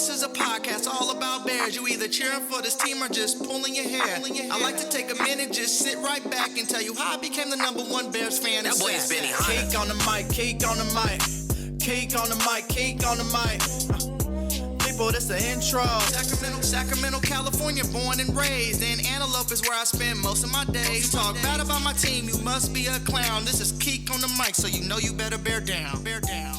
This is a podcast all about Bears. You either cheering for this team or just pulling your hair. I like to take a minute, just sit right back and tell you how I became the #1 Bears fan. That boy is Benny Hunter. Cake on the mic, cake on the mic, cake on the mic, cake on the mic. People, this the intro. Sacramento, California, born and raised. And Antelope is where I spend most of my days. Talk bad about my team, you must be a clown. This is Keek on the mic, so you know you better bear down. Bear down.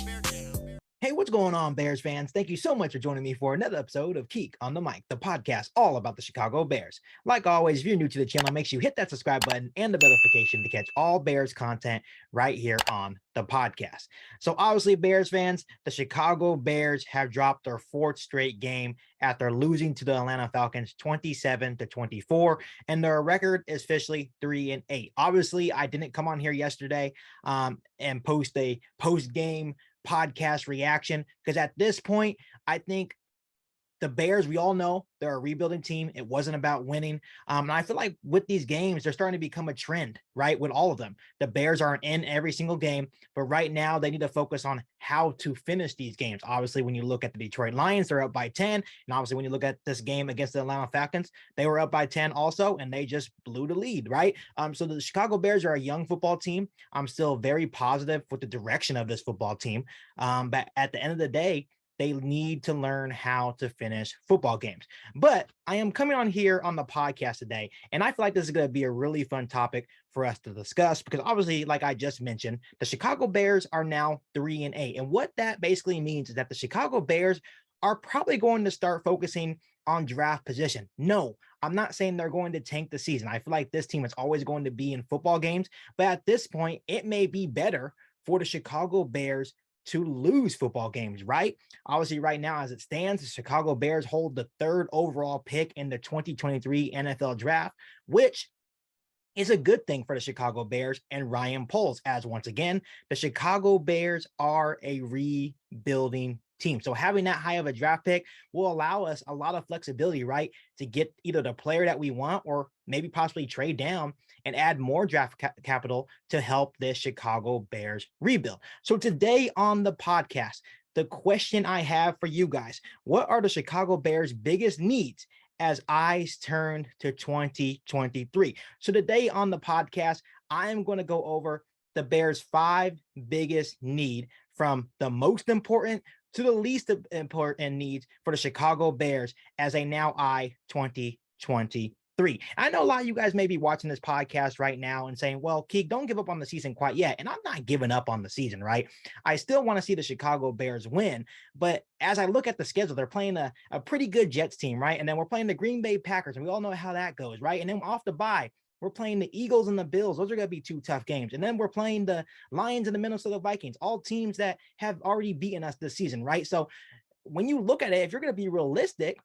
Hey, what's going on, Bears fans? Thank you so much for joining me for another episode of Keek on the Mic, the podcast all about the Chicago Bears. Like always, if you're new to the channel, make sure you hit that subscribe button and the bell notification to catch all Bears content right here on the podcast. So obviously, Bears fans, the Chicago Bears have dropped their 4th straight game after losing to the Atlanta Falcons 27-24, and their record is officially 3-8. Obviously, I didn't come on here yesterday and post a post-game podcast reaction, because at this point, I think the Bears, we all know they're a rebuilding team. It wasn't about winning. And I feel like with these games, they're starting to become a trend, right? With all of them, the Bears aren't in every single game, but right now they need to focus on how to finish these games. Obviously, when you look at the Detroit Lions, they're up by 10. And obviously, when you look at this game against the Atlanta Falcons, they were up by 10 also, and they just blew the lead, right? So the Chicago Bears are a young football team. I'm still very positive with the direction of this football team. But at the end of the day, they need to learn how to finish football games. But I am coming on here on the podcast today, and I feel like this is going to be a really fun topic for us to discuss, because obviously, like I just mentioned, the Chicago Bears are now 3-8. And what that basically means is that the Chicago Bears are probably going to start focusing on draft position. No, I'm not saying they're going to tank the season. I feel like this team is always going to be in football games, but at this point, it may be better for the Chicago Bears to lose football games, right? Obviously, right now, as it stands, the Chicago Bears hold the 3rd overall pick in the 2023 NFL draft, which is a good thing for the Chicago Bears and Ryan Poles, as once again, the Chicago Bears are a rebuilding team. So having that high of a draft pick will allow us a lot of flexibility, right? To get either the player that we want or maybe possibly trade down and add more draft capital to help this Chicago Bears rebuild. So today on the podcast, the question I have for you guys, what are the Chicago Bears' biggest needs as eyes turn to 2023? So today on the podcast, I am going to go over the Bears' 5 biggest need, from the most important to the least important needs for the Chicago Bears as they now eye 2023. I know a lot of you guys may be watching this podcast right now and saying, well, Keek, don't give up on the season quite yet. And I'm not giving up on the season, right? I still want to see the Chicago Bears win. But as I look at the schedule, they're playing a pretty good Jets team, right? And then we're playing the Green Bay Packers, and we all know how that goes, right? And then off the bye, we're playing the Eagles and the Bills. Those are going to be 2 tough games. And then we're playing the Lions and the Minnesota Vikings, all teams that have already beaten us this season, right? So when you look at it, if you're going to be realistic,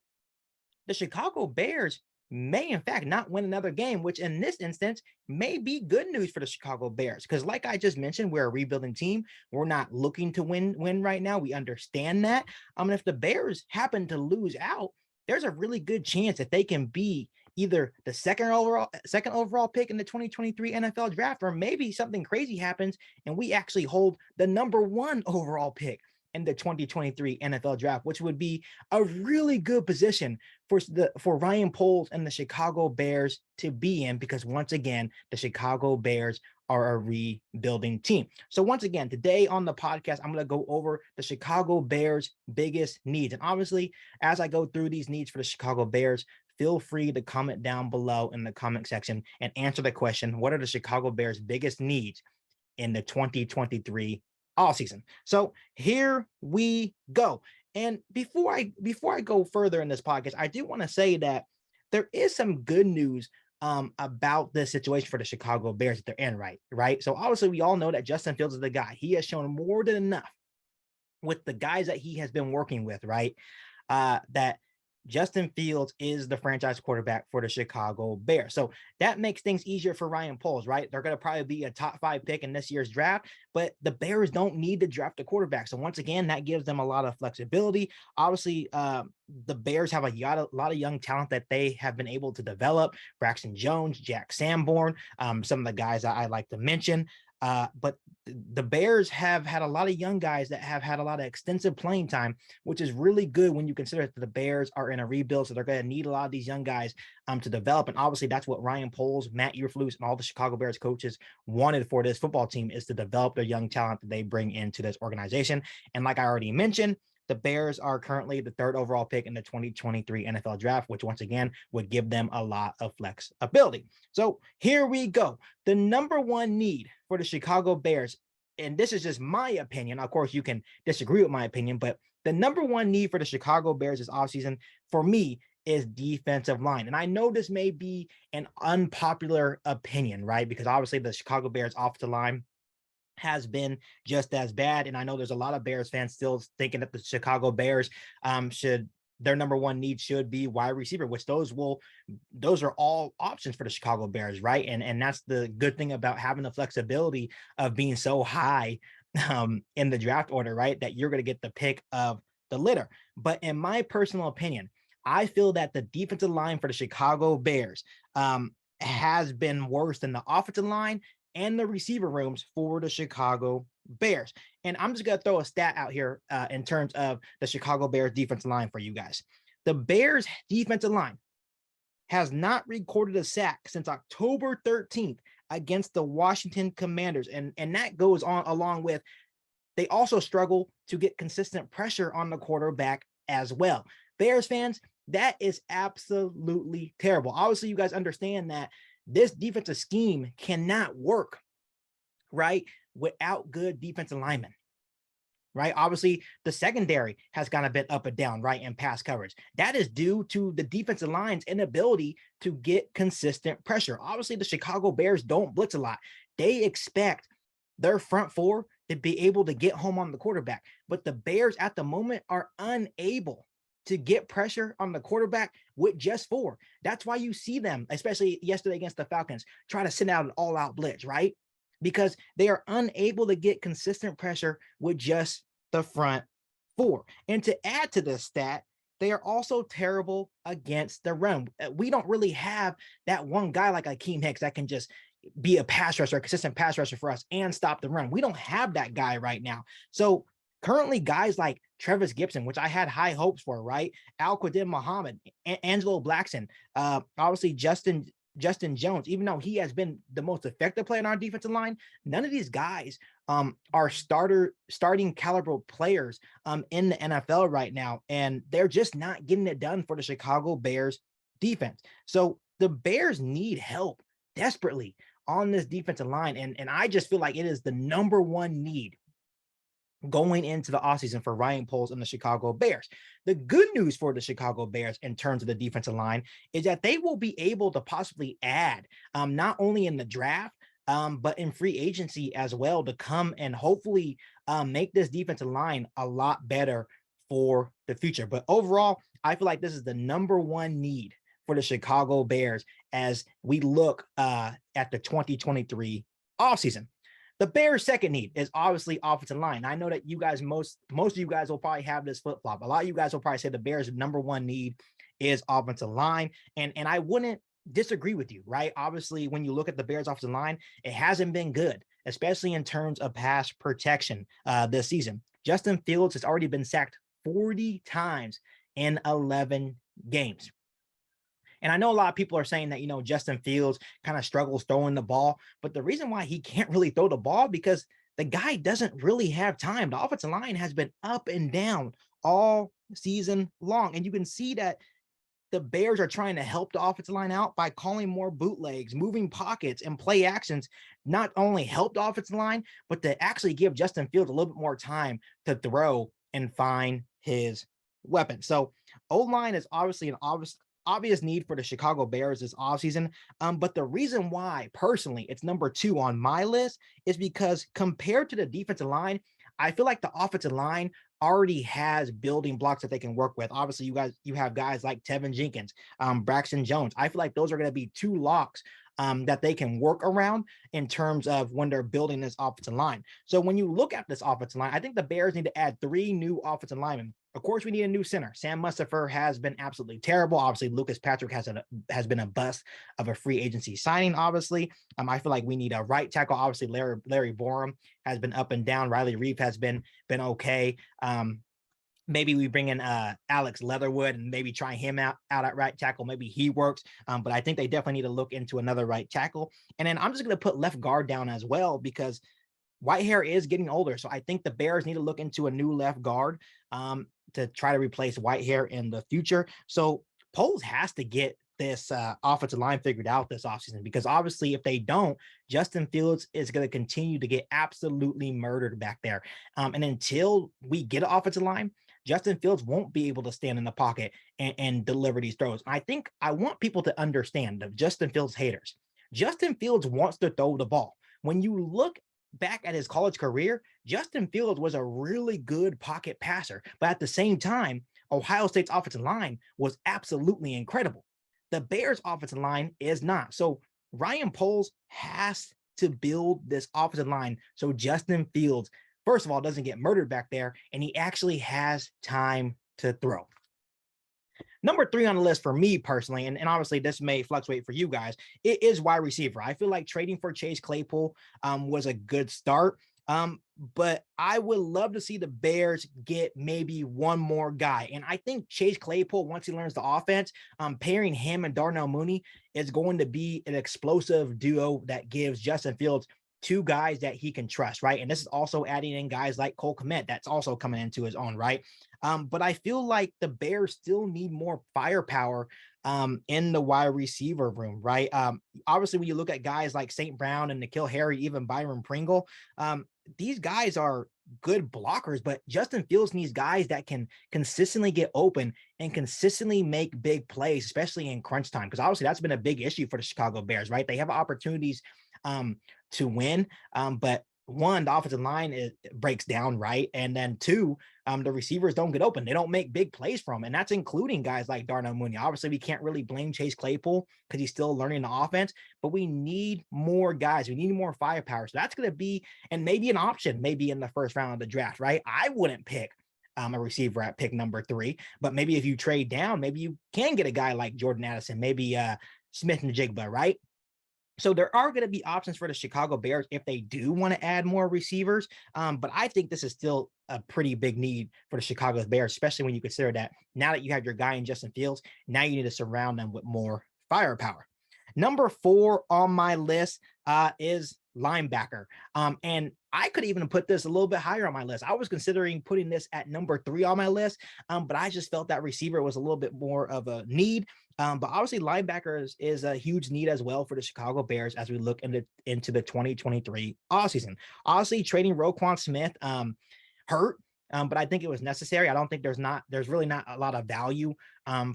the Chicago Bears may in fact not win another game, which in this instance may be good news for the Chicago Bears. Because like I just mentioned, we're a rebuilding team. We're not looking to win right now. We understand that. And if the Bears happen to lose out, there's a really good chance that they can be either the second overall pick in the 2023 NFL draft, or maybe something crazy happens and we actually hold the #1 overall pick in the 2023 NFL draft, which would be a really good position for Ryan Poles and the Chicago Bears to be in, because once again, the Chicago Bears are a rebuilding team. So once again, today on the podcast, I'm going to go over the Chicago Bears' biggest needs. And obviously, as I go through these needs for the Chicago Bears, feel free to comment down below in the comment section and answer the question, what are the Chicago Bears' biggest needs in the 2023 offseason? So here we go. And before I go further in this podcast, I do want to say that there is some good news about this situation for the Chicago Bears that they're in, right? So obviously we all know that Justin Fields is the guy. He has shown more than enough with the guys that he has been working with, right? That Justin Fields is the franchise quarterback for the Chicago Bears. So that makes things easier for Ryan Poles, right? They're going to probably be a top 5 pick in this year's draft, but the Bears don't need to draft a quarterback. So once again, that gives them a lot of flexibility. Obviously, the Bears have a lot of young talent that they have been able to develop. Braxton Jones, Jack Sanborn, some of the guys I like to mention. But the Bears have had a lot of young guys that have had a lot of extensive playing time, which is really good when you consider that the Bears are in a rebuild. So they're going to need a lot of these young guys to develop. And obviously that's what Ryan Poles, Matt Eberflus, and all the Chicago Bears coaches wanted for this football team, is to develop their young talent that they bring into this organization. And like I already mentioned, the Bears are currently the 3rd overall pick in the 2023 NFL draft, which once again would give them a lot of flexibility. So here we go. The number one need for the Chicago Bears, and this is just my opinion. Of course, you can disagree with my opinion, but the number one need for the Chicago Bears this offseason for me is defensive line. And I know this may be an unpopular opinion, right? Because obviously the Chicago Bears offensive line has been just as bad. And I know there's a lot of Bears fans still thinking that the Chicago Bears their number one need should be wide receiver, which those are all options for the Chicago Bears, right? And that's the good thing about having the flexibility of being so high in the draft order, right? That you're going to get the pick of the litter. But in my personal opinion, I feel that the defensive line for the Chicago Bears has been worse than the offensive line and the receiver rooms for the Chicago Bears. And I'm just going to throw a stat out here in terms of the Chicago Bears defensive line for you guys. The Bears defensive line has not recorded a sack since October 13th against the Washington Commanders. And that goes on along with, they also struggle to get consistent pressure on the quarterback as well. Bears fans, that is absolutely terrible. Obviously, you guys understand that this defensive scheme cannot work, right, without good defensive linemen, right? Obviously, the secondary has gone a bit up and down, right, in pass coverage. That is due to the defensive line's inability to get consistent pressure. Obviously, the Chicago Bears don't blitz a lot. They expect their front four to be able to get home on the quarterback, but the Bears at the moment are unable to get pressure on the quarterback with just 4. That's why you see them, especially yesterday against the Falcons, try to send out an all-out blitz, right? Because they are unable to get consistent pressure with just the front 4. And to add to this stat, they are also terrible against the run. We don't really have that one guy like Akeem Hicks that can just be a pass rusher, a consistent pass rusher for us and stop the run. We don't have that guy right now. So currently, guys like Travis Gibson, which I had high hopes for, right? Al-Quadin Muhammad, Angelo Blackson, obviously Justin Jones, even though he has been the most effective player on our defensive line, none of these guys are starting caliber players in the NFL right now, and they're just not getting it done for the Chicago Bears defense. So the Bears need help desperately on this defensive line, and I just feel like it is the number one need going into the offseason for Ryan Poles and the Chicago Bears. The good news for the Chicago Bears in terms of the defensive line is that they will be able to possibly add not only in the draft, but in free agency as well, to come and hopefully make this defensive line a lot better for the future. But overall, I feel like this is the number one need for the Chicago Bears as we look at the 2023 offseason. The Bears' second need is obviously offensive line. I know that you guys, most of you guys will probably have this flip-flop. A lot of you guys will probably say the Bears' number one need is offensive line. And I wouldn't disagree with you, right? Obviously, when you look at the Bears' offensive line, it hasn't been good, especially in terms of pass protection this season. Justin Fields has already been sacked 40 times in 11 games. And I know a lot of people are saying that, Justin Fields kind of struggles throwing the ball, but the reason why he can't really throw the ball because the guy doesn't really have time. The offensive line has been up and down all season long. And you can see that the Bears are trying to help the offensive line out by calling more bootlegs, moving pockets, and play actions, not only help the offensive line, but to actually give Justin Fields a little bit more time to throw and find his weapon. So O-line is obviously an obvious need for the Chicago Bears this offseason. But the reason why, personally, it's number 2 on my list is because compared to the defensive line, I feel like the offensive line already has building blocks that they can work with. Obviously, you have guys like Tevin Jenkins, Braxton Jones. I feel like those are going to be 2 locks that they can work around in terms of when they're building this offensive line. So when you look at this offensive line, I think the Bears need to add 3 new offensive linemen Of course, we need a new center. Sam Mustipher has been absolutely terrible. Obviously, Lucas Patrick has been a bust of a free agency signing. Obviously, I feel like we need a right tackle. Obviously, Larry Borum has been up and down. Riley Reef has been okay. Maybe we bring in Alex Leatherwood and maybe try him out at right tackle. Maybe he works. But I think they definitely need to look into another right tackle. And then I'm just going to put left guard down as well, because Whitehair is getting older. So I think the Bears need to look into a new left guard to try to replace Whitehair in the future. So Poles has to get this offensive line figured out this offseason, because obviously if they don't, Justin Fields is going to continue to get absolutely murdered back there. And until we get an offensive line, Justin Fields won't be able to stand in the pocket and deliver these throws. And I think I want people to understand, the Justin Fields haters, Justin Fields wants to throw the ball. When you look back at his college career, Justin Fields was a really good pocket passer, but at the same time, Ohio State's offensive line was absolutely incredible. The Bears' offensive line is not. So Ryan Poles has to build this offensive line so Justin Fields, first of all, doesn't get murdered back there, and he actually has time to throw. Number 3 on the list for me personally, and obviously this may fluctuate for you guys, it is wide receiver. I feel like trading for Chase Claypool was a good start, but I would love to see the Bears get maybe one more guy. And I think Chase Claypool, once he learns the offense, pairing him and Darnell Mooney is going to be an explosive duo that gives Justin Fields 2 guys that he can trust, right? And this is also adding in guys like Cole Kmet that's also coming into his own right. But I feel like the Bears still need more firepower in the wide receiver room, right? Obviously, when you look at guys like St. Brown and N'Keal Harry, even Byron Pringle, these guys are good blockers, but Justin Fields needs guys that can consistently get open and consistently make big plays, especially in crunch time, because obviously that's been a big issue for the Chicago Bears, right? They have opportunities to win, but one, the offensive line breaks down, right? And then 2, the receivers don't get open. They don't make big plays from them. And that's including guys like Darnell Mooney. Obviously, we can't really blame Chase Claypool because he's still learning the offense, but we need more guys. We need more firepower. So that's going to be, and maybe an option, maybe in the first round of the draft, right? I wouldn't pick a receiver at pick number 3, but maybe if you trade down, maybe you can get a guy like Jordan Addison, maybe Smith and Jigba, right? So there are going to be options for the Chicago Bears if they do want to add more receivers. But I think this is still a pretty big need for the Chicago Bears, especially when you consider that now that you have your guy in Justin Fields, now you need to surround them with more firepower. Number 4 on my list is linebacker. And I could even put this a little bit higher on my list. I was considering putting this at number 3 on my list, but I just felt that receiver was a little bit more of a need. But obviously linebackers is a huge need as well for the Chicago Bears as we look into the 2023 offseason. Obviously trading Roquan Smith hurt, but I think it was necessary. I don't think there's really not a lot of value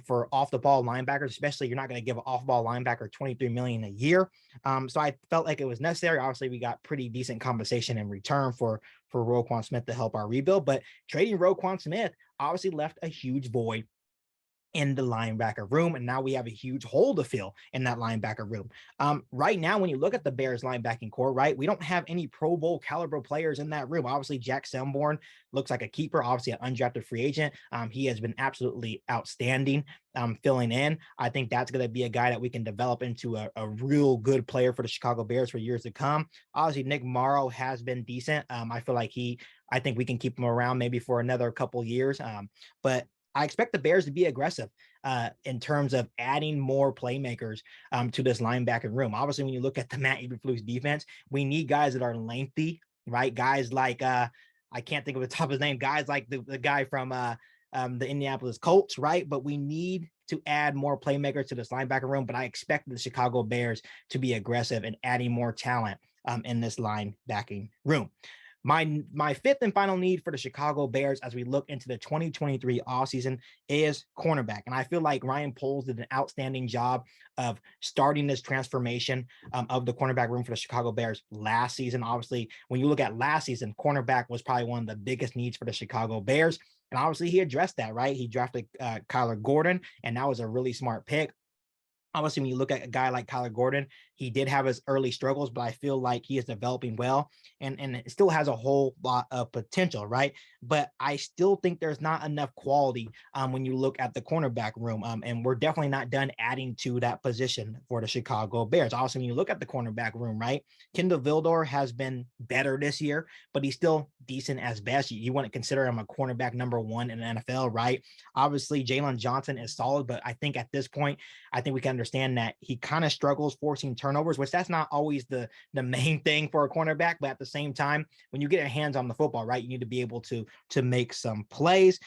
for off the ball linebackers, especially you're not going to give an off ball linebacker $23 million a year. So I felt like it was necessary. Obviously, we got pretty decent compensation in return for Roquan Smith to help our rebuild, but trading Roquan Smith obviously left a huge void in the linebacker room, and now we have a huge hole to fill in that linebacker room. Right now, when you look at the Bears linebacking core, right, we don't have any Pro Bowl caliber players in that room. Obviously, Jack Sanborn looks like a keeper, obviously an undrafted free agent. He has been absolutely outstanding filling in. I think that's going to be a guy that we can develop into a real good player for the Chicago Bears for years to come. Obviously, Nick Morrow has been decent. I feel like I think we can keep him around maybe for another couple years. But I expect the Bears to be aggressive in terms of adding more playmakers to this linebacking room. Obviously, when you look at the Matt Eberflus defense, we need guys that are lengthy, right? Guys like, I can't think of the top of his name, guys like the guy from the Indianapolis Colts, right? But we need to add more playmakers to this linebacker room. But I expect the Chicago Bears to be aggressive in adding more talent in this linebacking room. My 5th and final need for the Chicago Bears as we look into the 2023 offseason is cornerback. And I feel like Ryan Poles did an outstanding job of starting this transformation of the cornerback room for the Chicago Bears last season. Obviously, when you look at last season, cornerback was probably one of the biggest needs for the Chicago Bears. And obviously he addressed that, right? He drafted Kyler Gordon, and that was a really smart pick. Obviously, when you look at a guy like Kyler Gordon, he did have his early struggles, but I feel like he is developing well and it still has a whole lot of potential, right? But I still think there's not enough quality when you look at the cornerback room. And we're definitely not done adding to that position for the Chicago Bears. Also, when you look at the cornerback room, right? Kendall Vildor has been better this year, but he's still decent as best. You want to consider him a cornerback number 1 in the NFL, right? Obviously, Jalen Johnson is solid, but I think at this point, I think we can understand that he kind of struggles forcing turnovers, which that's not always the main thing for a cornerback. But at the same time, when you get your hands on the football, right, you need to be able to make some plays.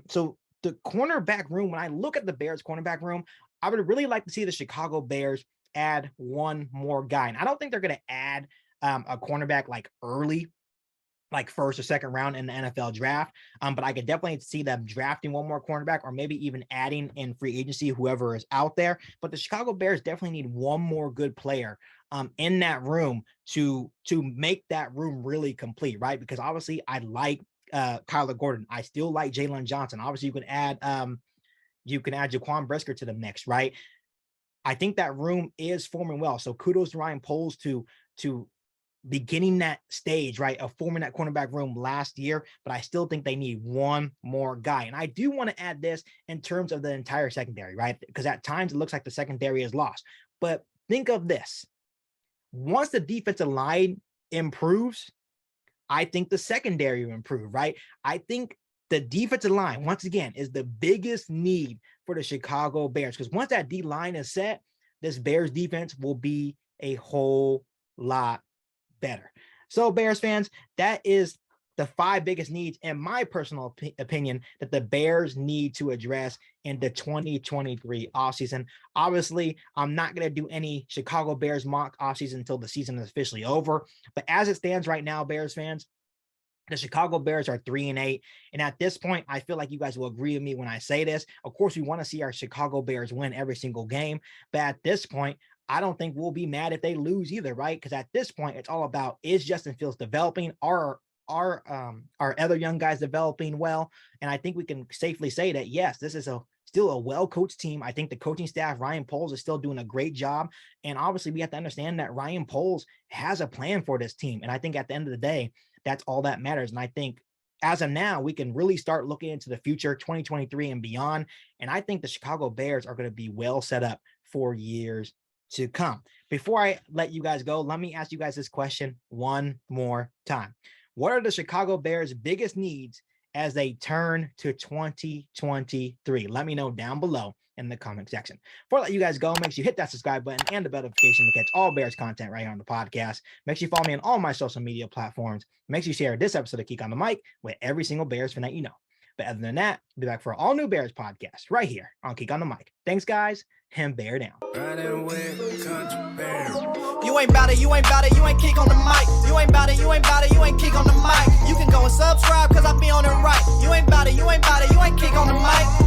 So the cornerback room, when I look at the Bears cornerback room, I would really like to see the Chicago Bears add one more guy. And I don't think they're going to add a cornerback like early, like first or second round in the NFL draft. But I could definitely see them drafting one more cornerback or maybe even adding in free agency, whoever is out there. But the Chicago Bears definitely need one more good player in that room to make that room really complete, right? Because obviously I like Kyler Gordon. I still like Jalen Johnson. Obviously you can add Jaquan Brisker to the mix, right? I think that room is forming well. So kudos to Ryan Poles to beginning that stage, right, of forming that cornerback room last year, but I still think they need one more guy. And I do want to add this in terms of the entire secondary, right? Because at times it looks like the secondary is lost. But think of this. Once the defensive line improves, I think the secondary will improve, right? I think the defensive line, once again, is the biggest need for the Chicago Bears. Because once that D line is set, this Bears defense will be a whole lot better. So Bears fans, that is the 5 biggest needs, in my personal opinion, that the Bears need to address in the 2023 offseason. Obviously, I'm not going to do any Chicago Bears mock offseason until the season is officially over. But as it stands right now, Bears fans, the Chicago Bears are 3-8. And at this point, I feel like you guys will agree with me when I say this. Of course, we want to see our Chicago Bears win every single game. But at this point, I don't think we'll be mad if they lose either, right? Because at this point, it's all about, is Justin Fields developing? Are other young guys developing well? And I think we can safely say that, yes, this is still a well-coached team. I think the coaching staff, Ryan Poles, is still doing a great job. And obviously, we have to understand that Ryan Poles has a plan for this team. And I think at the end of the day, that's all that matters. And I think as of now, we can really start looking into the future, 2023 and beyond. And I think the Chicago Bears are going to be well set up for years to come. Before I let you guys go, let me ask you guys this question one more time. What are the Chicago Bears' biggest needs as they turn to 2023? Let me know down below in the comment section. Before I let you guys go, make sure you hit that subscribe button and the bell notification to catch all Bears content right here on the podcast. Make sure you follow me on all my social media platforms. Make sure you share this episode of Geek on the Mic with every single Bears fan that you know. But other than that, be back for an all new Bears podcast right here on Geek on the Mic. Thanks, guys, and bear down. You ain't bout it, you ain't bout it, you ain't Geek on the Mic. You ain't bout it, you ain't bout it, you ain't Geek on the Mic. You can go and subscribe, cause I be on it right. You ain't bout it, you ain't bout it, you ain't Geek on the Mic.